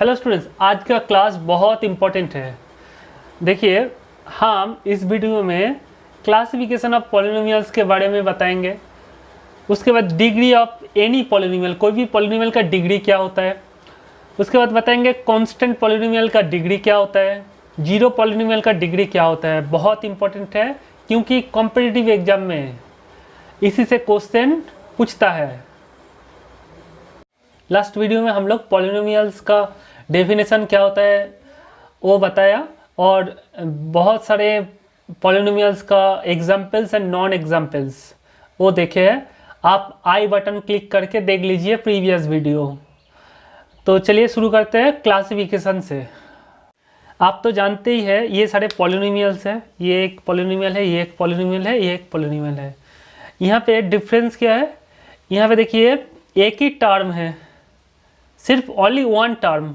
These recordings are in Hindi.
हेलो स्टूडेंट्स, आज का क्लास बहुत इम्पोर्टेंट है। देखिए, हम इस वीडियो में क्लासिफिकेशन ऑफ पॉलिनोमियल्स के बारे में बताएंगे। उसके बाद डिग्री ऑफ एनी पॉलिनोमियल, कोई भी पॉलिनोमियल का डिग्री क्या होता है। उसके बाद बताएंगे कांस्टेंट पॉलिनोमियल का डिग्री क्या होता है, जीरो पॉलिनोमियल का डिग्री क्या होता है। बहुत इंपॉर्टेंट है क्योंकि कॉम्पिटिटिव एग्जाम में इसी से क्वेश्चन पूछता है। लास्ट वीडियो में हम लोग पॉलिनोमियल्स का डेफिनेशन क्या होता है वो बताया और बहुत सारे पॉलिनोमियल्स का एग्जाम्पल्स एंड नॉन एग्जाम्पल्स वो देखे हैं। आप आई बटन क्लिक करके देख लीजिए प्रीवियस वीडियो। तो चलिए शुरू करते हैं क्लासिफिकेशन से। आप तो जानते ही है ये सारे पॉलिनोमियल्स हैं। ये एक पॉलिनोमियल है, ये एक पॉलिनोमियल है, ये एक पॉलिनोमियल है। यहाँ पे डिफरेंस क्या है, यहाँ पे देखिए एक ही टर्म है, सिर्फ ओनली वन टर्म।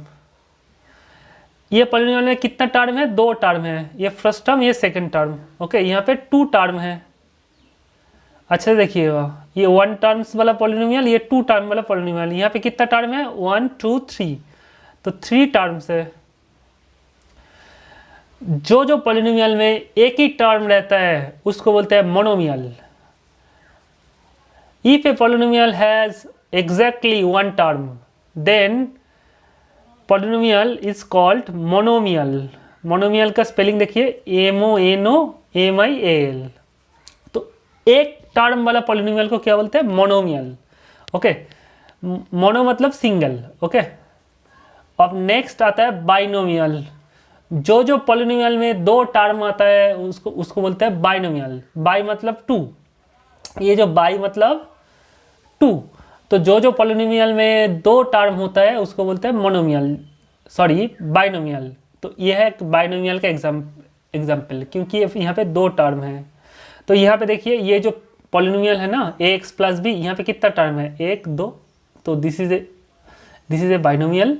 ये पॉलिनोमियल में कितना टर्म है, दो टर्म है, ये फर्स्ट टर्म, ये सेकंड टर्म। ओके, यहाँ पे टू टर्म है। अच्छा देखिएगा, ये वन टर्म्स वाला पॉलिनोमियल, ये टू टर्म वाला पॉलिनोमियल। यहाँ पे कितना टर्म है, 1 2 3, तो 3 टर्म्स है। जो पॉलिनोमियल में एक ही टर्म रहता है उसको बोलते हैं monomial. If a polynomial has exactly one term then polynomial is called monomial। Monomial का स्पेलिंग देखिए MONOMIAL। तो एक टर्म वाला पॉलिनोमियल को क्या बोलते हैं, मोनोमियल। ओके, मोनो मतलब सिंगल। ओके, अब नेक्स्ट आता है बाइनोमियल। जो पॉलिनोमियल में दो टर्म आता है उसको बोलते हैं बाइनोमियल। बाई मतलब टू, ये जो बाई मतलब टू। तो जो पॉलिनोमियल में दो टर्म होता है उसको बोलते हैं मोनोमियल, सॉरी बाइनोमियल। तो यह है बाइनोमियल का एग्जाम्पल, क्योंकि यहाँ पे दो टर्म है। तो यहाँ पे देखिए ये जो पॉलिनोमियल है ना ax प्लस बी, यहाँ पे कितना टर्म है, एक दो, तो दिस इज ए बाइनोमियल।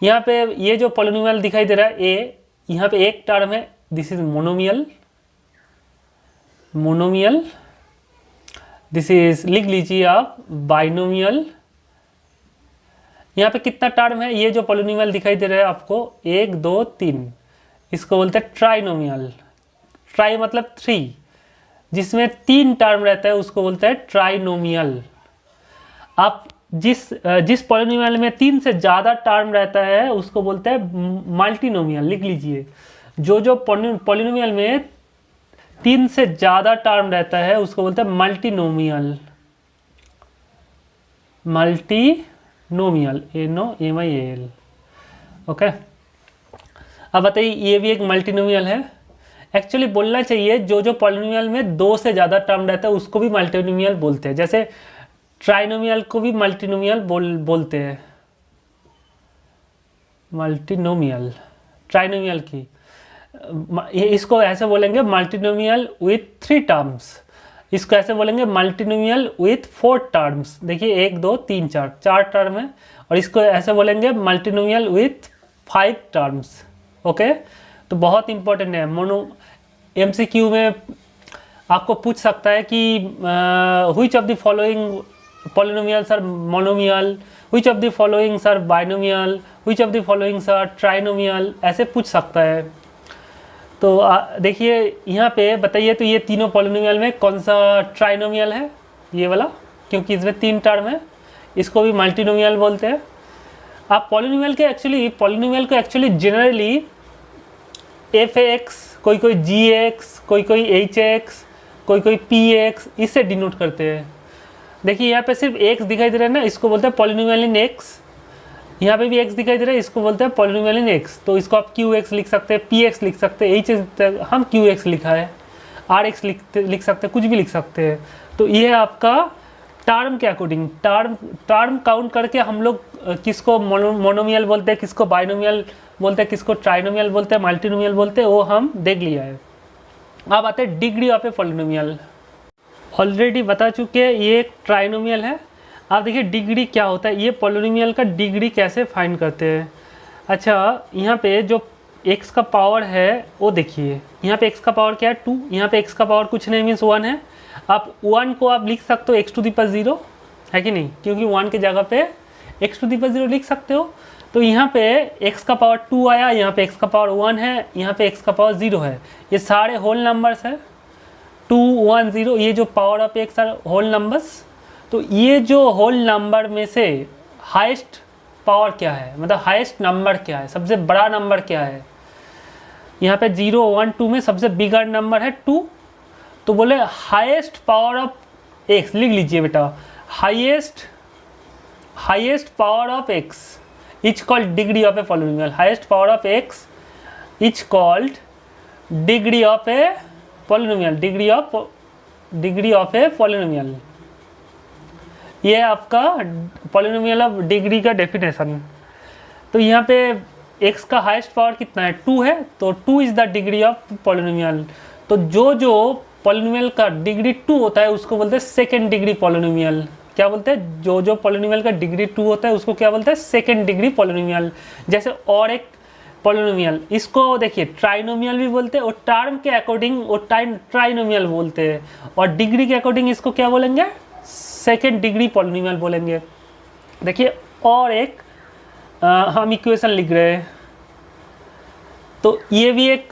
यहाँ पे ये जो पॉलिनोमियल दिखाई दे रहा है a, यहाँ पे एक टर्म है, this is monomial. This is, लिख लीजिए आप, बाइनोमियल। यहाँ पे कितना टर्म है, ये जो पॉलिनोमियल दिखाई दे रहा है आपको 1 2 3, इसको बोलते हैं ट्राइनोमियल। ट्राई मतलब 3, जिसमें 3 टर्म रहता है उसको बोलते हैं ट्राइनोमियल। आप जिस पॉलिनोमियल में 3 से ज़्यादा टर्म रहता है उसको बोलते हैं मल्टीनोमियल। लिख लीजिए, जो पॉलिनोमियल में 3 से ज़्यादा टर्म रहता है उसको बोलते हैं मल्टीनोमियल। Multinomial, MIAL। ओके, अब बताइए ये भी एक मल्टीनोमियल है। एक्चुअली बोलना चाहिए जो पॉलिनोमियल में 2 से ज़्यादा टर्म रहता है उसको भी मल्टीनोमियल बोलते हैं। जैसे ट्राइनोमियल को भी मल्टीनोमियल बोलते हैं। मल्टीनोमियल, ट्राइनोमियल की इसको ऐसे बोलेंगे मल्टीनोमियल विथ 3 टर्म्स। इसको ऐसे बोलेंगे मल्टीनोमियल विथ 4 टर्म्स। देखिए 1 2 3 4 टर्म है। और इसको ऐसे बोलेंगे मल्टीनोमियल विथ 5 टर्म्स। ओके, तो बहुत इंपॉर्टेंट है। MCQ में आपको पूछ सकता है कि which of the following polynomials are monomial, which of the followings are binomial, which of the followings are trinomial, ऐसे पूछ सकता है। तो देखिए यहाँ पे बताइए, तो ये तीनों पॉलिनोमियल में कौन सा ट्राइनोमियल है, ये वाला, क्योंकि इसमें 3 टर्म है, इसको भी मल्टीनोमियल बोलते हैं। आप पॉलिनोमियल को एक्चुअली जनरली f(x), कोई g(x), कोई h(x), कोई p(x), इससे डिनोट करते हैं। देखिए यहाँ पे सिर्फ x दिखाई दे रहा है ना, इसको बोलते हैं पॉलिनोमियल इन x। यहाँ पे भी x दिखाई दे रहा है, इसको बोलते हैं पॉलिनोमियल इन x। तो इसको आप qx लिख सकते हैं, px लिख सकते हैं, hx, हम qx लिखा है, rx लिख सकते हैं, कुछ भी लिख सकते हैं। तो ये है आपका टर्म के अकॉर्डिंग, टर्म काउंट करके हम लोग किसको मोनोमियल बोलते हैं, किसको बाइनोमियल बोलते हैं, किसको ट्राइनोमियल बोलते हैं, मल्टीनोमियल बोलते हैं, वो हम देख लिया है। अब आते हैं degree of a polynomial. Already बता चुके हैं ये एक ट्राइनोमियल है। आप देखिए डिग्री क्या होता है, ये पॉलिनोमियल का डिग्री कैसे फाइंड करते हैं। अच्छा, यहाँ पे जो x का पावर है वो देखिए, यहाँ पे x का पावर क्या है, 2। यहाँ पे x का पावर कुछ नहीं, मीन्स 1 है। आप 1 को आप लिख सकते हो x⁻0, है कि नहीं, क्योंकि 1 की जगह पे x⁻0 लिख सकते हो। तो यहाँ पे x का पावर 2 आया, यहाँ पे x का पावर 1 है, यहाँ पे x का पावर 0 है। ये सारे होल नंबर्स हैं, 2 1 0, ये जो power of x are whole numbers. तो ये जो होल नंबर में से हाईएस्ट पावर क्या है, मतलब हाईएस्ट नंबर क्या है, सबसे बड़ा नंबर क्या है। यहाँ पे 0 1 2 में सबसे बिगर नंबर है 2। तो बोले हाईएस्ट पावर ऑफ x, लिख लीजिए बेटा, highest power of x is called degree of a polynomial. Highest power of x is called degree of a polynomial, degree of a polynomial. ये आपका पॉलिनोमियल ऑफ डिग्री का डेफिनेशन। तो यहाँ पे x का हाईएस्ट पावर कितना है, 2 है, तो 2 is the degree of polynomial. तो जो पॉलिनोमियल का डिग्री 2 होता है उसको बोलते हैं सेकेंड डिग्री पॉलिनोमियल। क्या बोलते हैं, जो पॉलिनोमियल का डिग्री 2 होता है उसको क्या बोलते हैं, सेकेंड डिग्री पॉलिनोमियल। जैसे और एक पॉलिनोमियल, इसको देखिए ट्राइनोमियल भी बोलते हैं, और टर्म के अकॉर्डिंग वो ट्राइनोमियल बोलते हैं, और डिग्री के अकॉर्डिंग इसको क्या बोलेंगे, सेकेंड डिग्री पॉलिनोमियल बोलेंगे। देखिए और एक हम इक्वेशन लिख रहे हैं, तो ये भी एक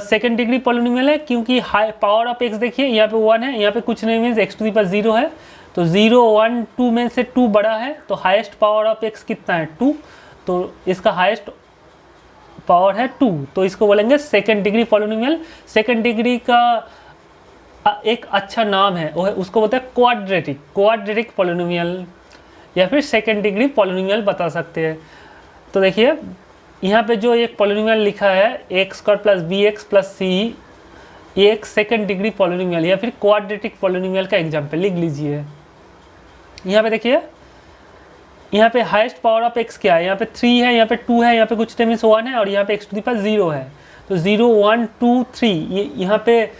सेकेंड डिग्री पॉलिनोमियल है, क्योंकि हाई पावर ऑफ x देखिए यहाँ पे 1 है, यहाँ पे कुछ नहीं means x to the power 0 है। तो 0 1 2 में से 2 बड़ा है, तो हाईएस्ट पावर ऑफ x कितना है, 2। तो इसका हाईएस्ट पावर है 2, तो इसको बोलेंगे second degree polynomial. Second degree का एक अच्छा नाम है, वो है उसको बोलते हैं क्वाड्रेटिक पॉलिनोमियल, या फिर सेकेंड डिग्री पॉलिनोमियल बता सकते हैं। तो देखिए यहाँ पे जो एक पॉलिनोमियल लिखा है a² + bx + c, ये एक सेकेंड डिग्री पॉलिनोमियल या फिर क्वाड्रेटिक पॉलिनोमियल का एग्जाम्पल लिख लीजिए। यहाँ पे देखिए, यहाँ पे हाईएस्ट पावर ऑफ x क्या है, यहाँ पे 3 है, यहाँ पे 2 है, यहाँ पे कुछ टाइम्स 1 है, और यहाँ पे x टू द पावर 0 है। तो 0 1 2 3, ये यहाँ पे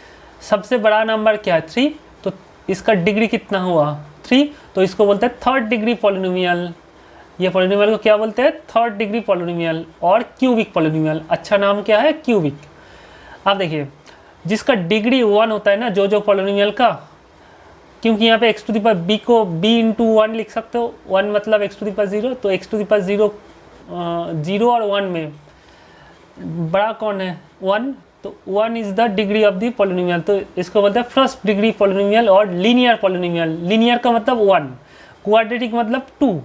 सबसे बड़ा नंबर क्या है, 3। तो इसका डिग्री कितना हुआ, 3। तो इसको बोलते हैं थर्ड डिग्री पॉलिनोमियल। ये पॉलिनोमियल को क्या बोलते हैं, थर्ड डिग्री पॉलिनोमियल और क्यूबिक पॉलिनोमियल। अच्छा नाम क्या है, क्यूबिक। अब देखिए जिसका डिग्री 1 होता है ना, जो पॉलिनोमियल का, क्योंकि यहाँ पे x to the power b को b × 1 लिख सकते हो, 1 मतलब x टू द पावर 0, तो x टू द पावर 0 और 1 में बड़ा कौन है, 1। तो 1 is the degree of the polynomial, तो इसको बोलते हैं फर्स्ट डिग्री पॉलिनोमियल और लीनियर पॉलिनोमियल। लीनियर का मतलब 1, क्वाड्रेटिक मतलब 2,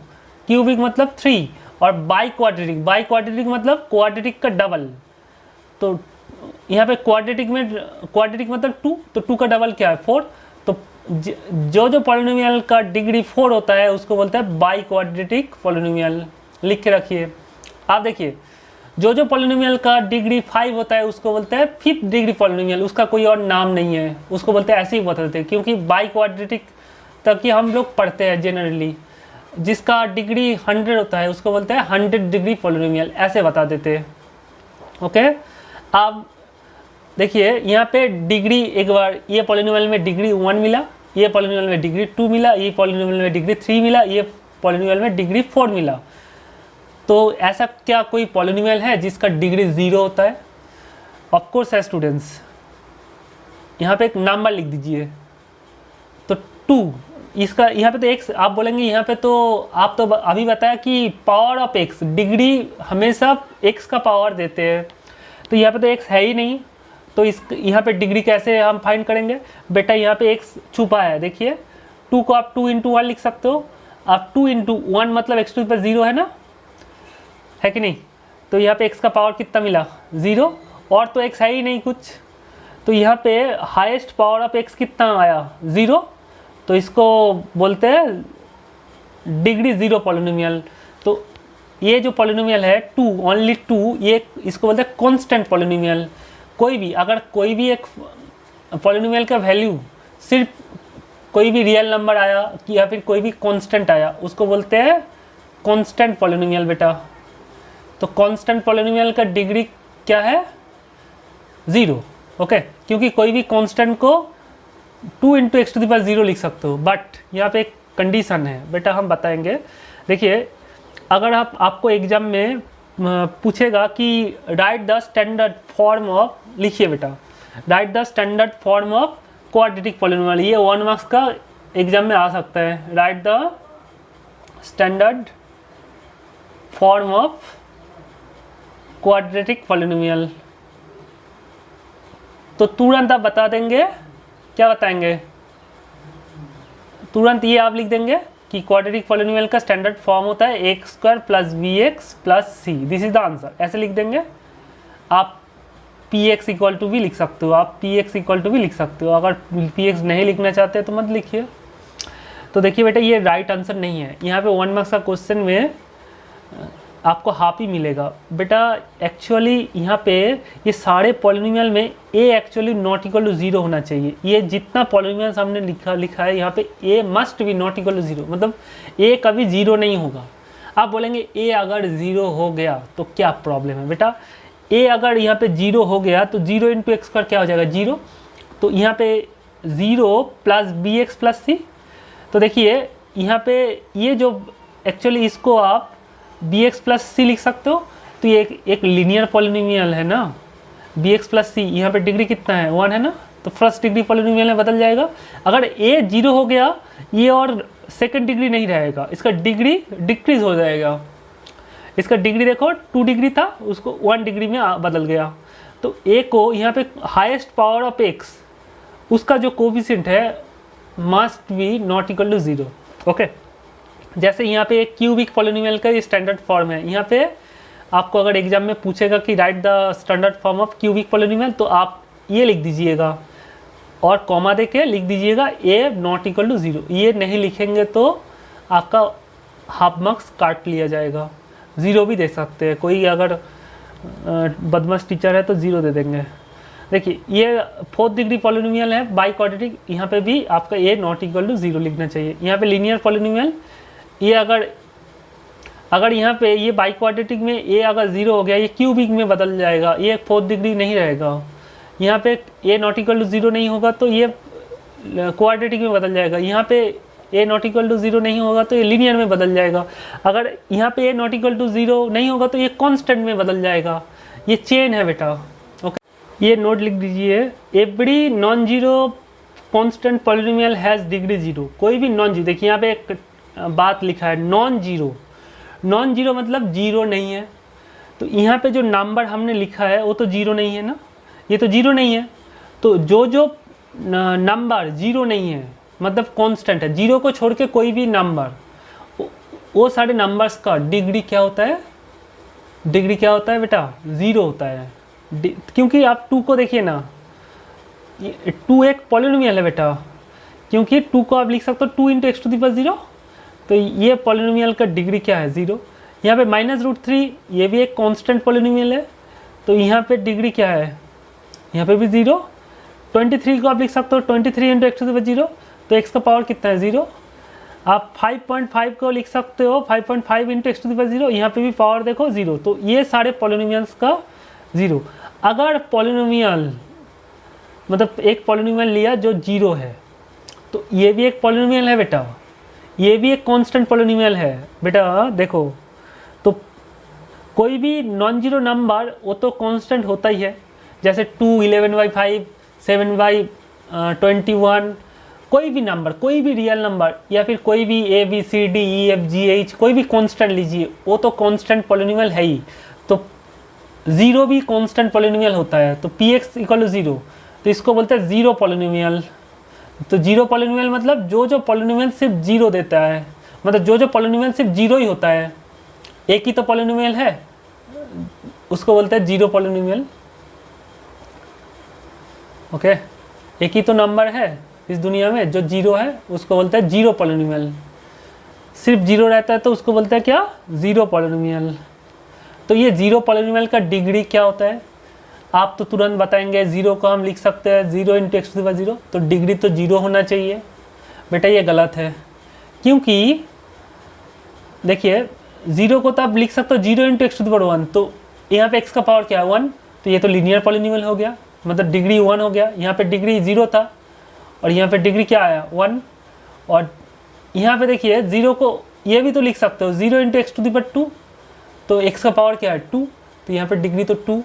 क्यूबिक मतलब 3, और बाई क्वाड्रेटिक मतलब क्वाड्रेटिक का डबल। तो यहाँ पे क्वाड्रेटिक मतलब 2, तो 2 का डबल क्या है, 4। तो जो पॉलिनोमियल का डिग्री 4 होता है उसको बोलते हैं बाई क्वाड्रेटिक पॉलिनोमियल। लिख के रखिए। आप देखिए जो पॉलिनोमियल का डिग्री 5 होता है उसको बोलते हैं फिफ्थ डिग्री पॉलिनोमियल। उसका कोई और नाम नहीं है, उसको बोलते हैं ऐसे ही बदलते हैं, क्योंकि बाई क्वाड्रेटिक तक ही हम लोग पढ़ते हैं जनरली। जिसका डिग्री 100 होता है उसको बोलते हैं 100 डिग्री पॉलिनोमियल, ऐसे बता देते हैं। ओके, अब देखिए यहाँ पे डिग्री, एक बार ये पॉलिनोमियल में डिग्री 1 मिला, ये पॉलिनोमियल में डिग्री 2 मिला, ये पॉलिनोमियल में डिग्री 3 मिला, ये पॉलिनोमियल में डिग्री 4 मिला। तो ऐसा क्या कोई पॉलिनोमियल है जिसका डिग्री 0 होता है? ऑफ कोर्स है स्टूडेंट्स। यहाँ पे एक नंबर लिख दीजिए, तो 2, इसका यहाँ पे तो x आप बोलेंगे, यहाँ पे तो आप तो अभी बताया कि पावर ऑफ x, डिग्री हमेशा x का पावर देते हैं, तो यहाँ पे तो x है ही नहीं, तो इस यहाँ पे डिग्री कैसे हम फाइंड करेंगे? बेटा यहाँ पे x छुपा है, देखिए 2 को आप 2 × 1 लिख सकते हो। आप 2 × 1 मतलब x टू द पावर 0 है ना, है कि नहीं? तो यहाँ पे x का पावर कितना मिला, 0, और तो x है ही नहीं कुछ। तो यहाँ पे हाईएस्ट पावर ऑफ x कितना आया, 0, तो इसको बोलते हैं डिग्री 0 पॉलिनोमियल। तो ये जो पॉलिनोमियल है 2, ओनली 2, ये इसको बोलते हैं कांस्टेंट पॉलिनोमियल। कोई भी अगर कोई भी एक पॉलिनोमियल का वैल्यू सिर्फ कोई भी रियल नंबर आया या फिर कोई भी कांस्टेंट आया, उसको बोलते हैं कांस्टेंट पॉलिनोमियल बेटा। तो कांस्टेंट पॉलिनोमियल का डिग्री क्या है, 0। ओके, क्योंकि कोई भी कांस्टेंट को 2 × x टू द पावर 0 लिख सकते हो। बट यहाँ पे एक कंडीशन है बेटा, हम बताएंगे। देखिए अगर आपको एग्जाम में पूछेगा कि write the standard form of, लिखिए बेटा, right the standard form of quadratic polynomial, ये 1 मार्क्स का एग्जाम में आ सकता है। Right the standard form of quadratic polynomial. तो तुरंत आप बता देंगे, क्या बताएंगे, तुरंत ये आप लिख देंगे कि क्वाड्रेटिक पॉलिनोमियल का स्टैंडर्ड फॉर्म होता है x square plus b x plus c, this is the answer, ऐसे लिख देंगे। आप पी एक्स इक्वल टू भी लिख सकते हो, आप पी एक्स इक्वल टू भी लिख सकते हो, अगर पी एक्स नहीं लिखना चाहते तो मत लिखिए। तो देखिए बेटा ये राइट आंसर नहीं है, यहाँ पे 1 मार्क्स का क्वेश्चन में आपको हाफ ही मिलेगा बेटा। एक्चुअली यहाँ पे ये सारे पॉलिनोमियल में ए एक्चुअली नॉट इक्वल टू 0 होना चाहिए। ये जितना पॉलिनोमियल हमने लिखा है यहाँ पे A must be not equal to 0, मतलब ए कभी 0 नहीं होगा। आप बोलेंगे ए अगर 0 हो गया तो क्या प्रॉब्लम है बेटा, ए अगर यहाँ पे 0 हो गया तो 0 इंटू एक्स स्क्वायर क्या हो जाएगा 0, तो यहाँ पे 0 प्लस बी एक्स प्लस सी। तो देखिए यहाँ पे ये जो एक्चुअली इसको आप बी एक्स प्लस सी लिख सकते हो, तो ये एक लीनियर पॉलिनोमियल है ना, बी एक्स प्लस सी, यहाँ पे डिग्री कितना है 1 है ना, तो फर्स्ट डिग्री पॉलिनोमियल में बदल जाएगा। अगर ए 0 हो गया ये और सेकंड डिग्री नहीं रहेगा, इसका डिग्री डिक्रीज हो जाएगा। इसका डिग्री देखो 2 डिग्री था, उसको 1 डिग्री में बदल गया। तो ए को यहाँ पे हाईएस्ट पावर ऑफ एक्स, उसका जो कोफिशिएंट है must be not equal to 0। Okay, जैसे यहाँ पे एक क्यूबिक पॉलिनोमियल का स्टैंडर्ड फॉर्म है, यहाँ पे आपको अगर एग्जाम में पूछेगा कि write the standard form of cubic polynomial, तो आप ये लिख दीजिएगा और कॉमा दे के लिख दीजिएगा ए नॉट इक्वल टू 0। ये नहीं लिखेंगे तो आपका हाफ मार्क्स काट लिया जाएगा, 0 भी दे सकते हैं, कोई अगर बदमाश टीचर है तो 0 दे देंगे। देखिए ये 4th डिग्री पॉलिनोमियल है बाई क्वाड्रेटिक, यहाँ पे भी आपका ए नॉट इक्वल टू 0 लिखना चाहिए। यहाँ पे लीनियर पॉलिनोमियल, ये अगर यहाँ पे ये बाई क्वाड्रेटिक में ए अगर 0 हो गया, ये क्यूबिक में बदल जाएगा, ये 4th डिग्री नहीं रहेगा। यहाँ पे ए नॉट इक्वल टू 0 नहीं होगा तो ये क्वाड्रेटिक में बदल जाएगा। यहाँ पे ए नॉट इक्वल टू 0 नहीं होगा तो ये लीनियर में बदल जाएगा। अगर यहाँ पे ए नॉट इक्वल टू 0 नहीं होगा तो ये कांस्टेंट में बदल जाएगा। ये चेन है बेटा। ओके, ये नोट लिख दीजिए, every non zero constant polynomial has degree 0। कोई भी नॉन जीरो, देखिए यहाँ पे एक बात लिखा है नॉन जीरो, नॉन जीरो मतलब 0 नहीं है। तो यहाँ पे जो नंबर हमने लिखा है वो तो 0 नहीं है ना, ये तो 0 नहीं है। तो जो नंबर 0 नहीं है मतलब कांस्टेंट है, 0 को छोड़ के कोई भी नंबर, वो सारे नंबर्स का डिग्री क्या होता है, डिग्री क्या होता है बेटा 0 होता है। क्योंकि आप 2 को देखिए ना, 2 एक पॉलिनोमियल है बेटा, क्योंकि 2 को आप लिख सकते हो 2 into x to the power 0, तो ये पॉलिनोमियल का डिग्री क्या है 0। यहाँ पे -√3 ये भी एक कांस्टेंट पॉलिनोमियल है, तो यहाँ पे डिग्री क्या है, यहाँ पे भी 0। 23 को आप लिख सकते हो 23 into x to the power 0, तो एक्स का पावर कितना है 0। आप 5.5 को लिख सकते हो 5.5 into x to the power 0, यहाँ पे भी पावर देखो 0। तो ये सारे पॉलिनोमियल्स का 0। अगर पॉलिनोमियल मतलब एक पॉलिनोमियल लिया जो 0 है, तो ये भी एक पॉलिनोमियल है बेटा, ये भी एक कांस्टेंट पॉलिनोमियल है बेटा। देखो तो कोई भी नॉन जीरो नंबर वो तो कांस्टेंट होता ही है, जैसे 2 11/5 7/21, कोई भी नंबर, कोई भी रियल नंबर या फिर कोई भी ABCDEFGH कोई भी कांस्टेंट लीजिए, वो तो कांस्टेंट पॉलिनोमियल है ही। तो 0 भी कांस्टेंट पॉलिनोमियल होता है। तो Px = 0, तो इसको बोलते हैं 0 पॉलिनोमियल। तो 0 पॉलिनोमियल मतलब जो पॉलिनोमियल सिर्फ 0 देता है, मतलब जो पॉलिनोमियल सिर्फ 0 ही होता है। एक ही तो पॉलिनोमियल है, उसको बोलते हैं 0 पॉलिनोमियल। ओके, एक ही तो नंबर है इस दुनिया में जो 0 है, उसको बोलते हैं 0 पॉलिनोमियल। सिर्फ 0 रहता है तो उसको बोलते हैं क्या 0 पॉलिनोमियल। तो ये 0 पॉलिनोमियल का डिग्री क्या होता है, आप तो तुरंत बताएंगे 0 को हम लिख सकते हैं 0 into x to the power 0, तो डिग्री तो 0 होना चाहिए बेटा। ये गलत है, क्योंकि देखिए 0 को तो आप लिख सकते हो 0 into x to the power 1, तो यहाँ पे x का पावर क्या है 1, तो ये तो लीनियर पॉलिनोमियल हो गया, मतलब डिग्री 1 हो गया। यहाँ पे डिग्री 0 था और यहाँ पे डिग्री क्या आया 1। और यहाँ पे देखिए 0 को ये भी तो लिख सकते हो 0 into x to the power 2, तो x का पावर क्या है 2, तो यहाँ पे डिग्री तो 2।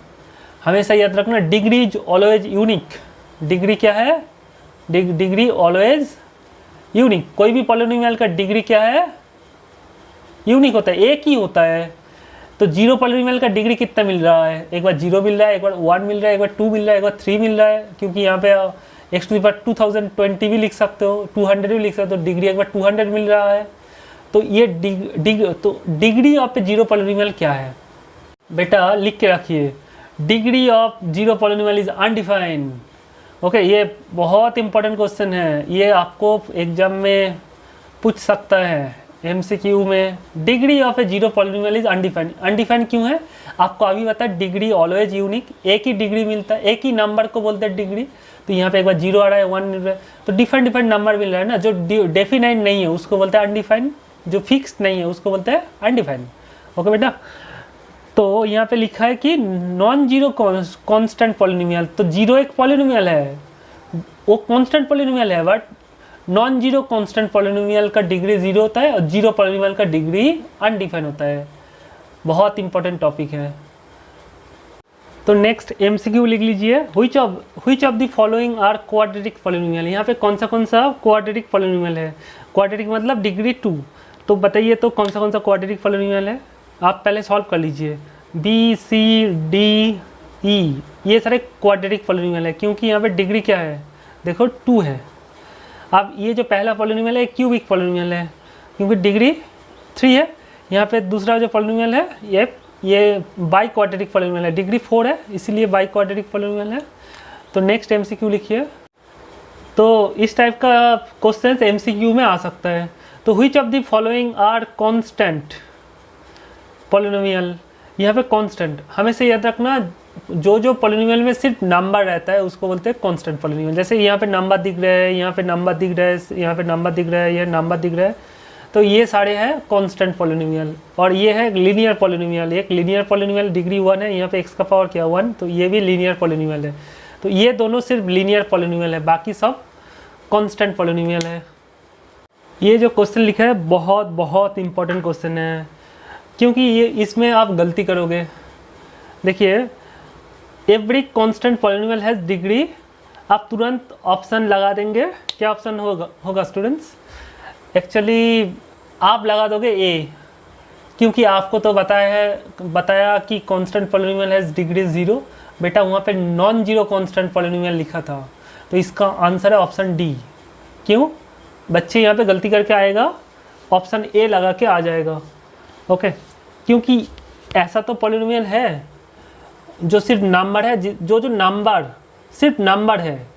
हमेशा याद रखना degree is always unique. Degree क्या है, डिग्री ऑलवेज यूनिक। कोई भी पॉलिनोमियल का डिग्री क्या है यूनिक होता है, एक ही होता है। तो जीरो पॉलिनोमियल का डिग्री कितना मिल रहा है, एक बार 0 मिल रहा है, एक बार 1 मिल रहा है, एक बार 2 मिल रहा है, एक बार 3 मिल रहा है, क्योंकि यहाँ पे x⁻2020 भी लिख सकते हो, 200 भी लिख सकते हो, डिग्री एक बार 200 मिल रहा है। तो ये degree of A zero polynomial क्या है बेटा, लिख के रखिए, degree of zero polynomial is undefined. Okay, ये बहुत इंपॉर्टेंट क्वेश्चन है, ये आपको एग्जाम में पूछ सकता है MCQ में। Degree of A zero polynomial is undefined. Undefined क्यों है आपको अभी पता है, डिग्री ऑलवेज यूनिक, एक ही डिग्री मिलता है, एक ही नंबर को बोलते हैं डिग्री। तो यहाँ पे एक बार 0 आ रहा है, 1 मिल रहा है, तो डिफरेंट नंबर मिल रहा है ना, जो डेफिनाइट नहीं है उसको बोलते हैं अनडिफाइंड, जो फिक्स नहीं है उसको बोलते हैं अनडिफाइंड। ओके बेटा, तो यहाँ पे लिखा है कि नॉन जीरो कांस्टेंट पॉलिनोमियल, तो जीरो एक पॉलिनोमियल है, वो कांस्टेंट पॉलिनोमियल है, but non zero constant polynomial का डिग्री 0 होता है और जीरो पॉलिनोमियल का डिग्री अनडिफाइंड होता है। बहुत इंपॉर्टेंट टॉपिक है। तो नेक्स्ट MCQ लिख लीजिए, which of the following are quadratic polynomial. यहाँ पे कौन सा क्वाड्रेटिक पॉलिनोमियल है, क्वाड्रेटिक मतलब डिग्री 2। तो बताइए तो कौन सा क्वाड्रेटिक पॉलिनोमियल है, आप पहले सॉल्व कर लीजिए। BCDE ये सारे क्वाड्रेटिक पॉलिनोमियल है, क्योंकि यहाँ पे डिग्री क्या है देखो 2 है। अब ये जो पहला पॉलिनोमियल है क्यूबिक पॉलिनोमियल है, क्योंकि डिग्री 3 है। यहाँ पे दूसरा जो पॉलिनोमियल है ये बाई क्वाड्रेटिक पॉलिनोमियल है, डिग्री 4 है, इसीलिए बाई क्वाड्रेटिक पॉलिनोमियल है। तो नेक्स्ट MCQ लिखिए। तो इस टाइप का क्वेश्चन MCQ में आ सकता है। तो which of the following are constant polynomial. यहाँ पे कांस्टेंट हमेशा याद रखना, जो पॉलिनोमियल में सिर्फ नंबर रहता है उसको बोलते हैं कांस्टेंट पॉलिनोमियल। जैसे यहाँ पे नंबर दिख रहे हैं, यहाँ पे नंबर दिख रहा है, यहाँ पे नंबर दिख रहा है, ये नंबर दिख रहा है, तो ये सारे हैं कांस्टेंट पॉलिनोमियल। और ये है लीनियर पॉलिनोमियल, एक लीनियर पॉलिनोमियल डिग्री 1 है, यहाँ पे x का पावर क्या 1, तो ये भी लीनियर पॉलिनोमियल है। तो ये दोनों सिर्फ लीनियर पॉलिनोमियल है, बाकी सब कांस्टेंट पॉलिनोमियल है। ये जो क्वेश्चन लिखा है बहुत इंपॉर्टेंट क्वेश्चन है, क्योंकि ये इसमें आप गलती करोगे। देखिए, every constant polynomial has degree, आप तुरंत ऑप्शन लगा देंगे, क्या ऑप्शन होगा स्टूडेंट्स, एक्चुअली आप लगा दोगे A, क्योंकि आपको तो बताया कि कांस्टेंट पॉलिनोमियल हैज डिग्री 0। बेटा वहाँ पे नॉन जीरो कांस्टेंट पॉलिनोमियल लिखा था, तो इसका आंसर है ऑप्शन D। क्यों बच्चे यहाँ पे गलती करके आएगा, ऑप्शन A लगा के आ जाएगा। ओके, क्योंकि ऐसा तो पॉलिनोमियल है जो सिर्फ नंबर है, जो नंबर सिर्फ नंबर है,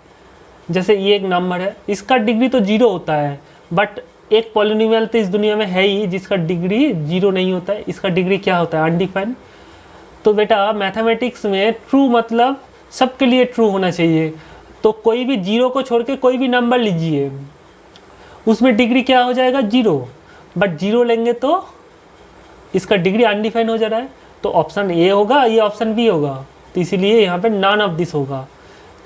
जैसे ये एक नंबर है, इसका डिग्री तो 0 होता है, बट एक पॉलिनोमियल तो इस दुनिया में है ही जिसका डिग्री 0 नहीं होता है, इसका डिग्री क्या होता है अनडिफाइंड। तो बेटा मैथमेटिक्स में ट्रू मतलब सबके लिए ट्रू होना चाहिए, तो कोई भी 0 को छोड़ के कोई भी नंबर लीजिए, उसमें डिग्री क्या हो जाएगा 0, बट 0 लेंगे तो इसका डिग्री अनडिफाइंड हो जा रहा है, तो ऑप्शन A होगा, ये ऑप्शन B होगा। तो इसीलिए यहाँ पे नॉन ऑफ दिस होगा,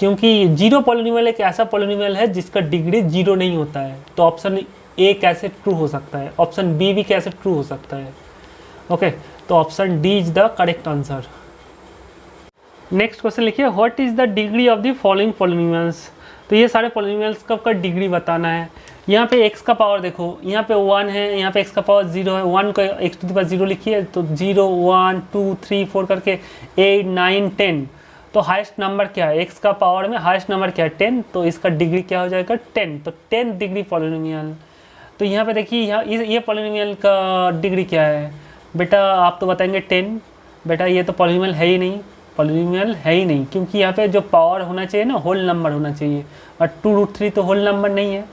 क्योंकि जीरो पॉलिनोमियल एक ऐसा पॉलिनोमियल है जिसका डिग्री 0 नहीं होता है। तो ऑप्शन A कैसे ट्रू हो सकता है, ऑप्शन B भी कैसे ट्रू हो सकता है। ओके, तो option D is the correct answer. Next question लिखिए, what is the degree of the following polynomials. तो ये सारे पॉलिनोमियल्स का डिग्री बताना है। यहाँ पे x का पावर देखो, यहाँ पे 1 है, यहाँ पे x का पावर 0 है, 1 को x⁻0 लिखिए, तो 0 1 2 3 4 करके 8 9 10। तो हाईएस्ट नंबर क्या है, x का पावर में हाईएस्ट नंबर क्या है 10, तो इसका डिग्री क्या हो जाएगा 10, तो 10 डिग्री पॉलिनोमियल। तो यहाँ पे देखिए, यहाँ ये पॉलिनोमियल का डिग्री क्या है बेटा, आप तो बताएंगे 10। बेटा ये तो पॉलिनोमियल है ही नहीं, पॉलिनोमियल है ही नहीं, क्योंकि यहाँ पे जो पावर होना चाहिए ना होल नंबर होना चाहिए, और 2√3 तो होल नंबर नहीं है।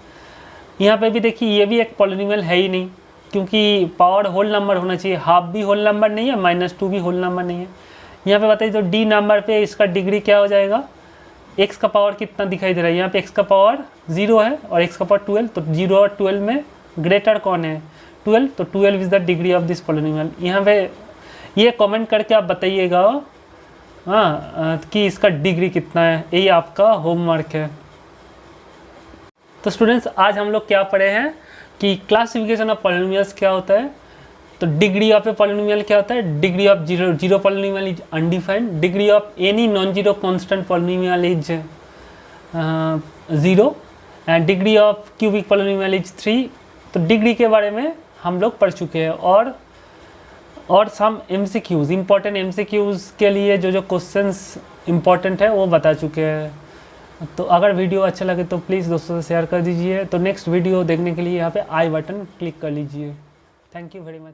यहाँ पे भी देखिए, ये भी एक पॉलिनोमियल है ही नहीं, क्योंकि पावर होल नंबर होना चाहिए, हाफ भी होल नंबर नहीं है, -2 भी होल नंबर नहीं है। यहाँ पे बताइए, तो D नंबर पे इसका डिग्री क्या हो जाएगा, x का पावर कितना दिखाई दे रहा है, यहाँ पे x का पावर 0 है और x का पावर 12, तो 0 और 12 में ग्रेटर कौन है 12, तो 12 is the degree of this polynomial. यहाँ पे ये कमेंट करके आप बताइएगा हाँ कि इसका डिग्री कितना है, यही आपका होमवर्क है। तो स्टूडेंट्स आज हम लोग क्या पढ़े हैं कि क्लासिफिकेशन ऑफ पॉलिनोमियल्स क्या होता है, तो डिग्री ऑफ ए पॉलिनोमियल क्या होता है, degree of zero polynomial is undefined, degree of any non zero constant polynomial is 0 and degree of cubic polynomial is 3। तो डिग्री के बारे में हम लोग पढ़ चुके हैं, और और सम MCQs, इम्पॉर्टेंट MCQs के लिए जो जो क्वेश्चंस इम्पॉर्टेंट है वो बता चुके हैं। तो अगर वीडियो अच्छा लगे तो प्लीज़ दोस्तों से शेयर कर दीजिए। तो नेक्स्ट वीडियो देखने के लिए यहाँ पे आई बटन क्लिक कर लीजिए। Thank you very much.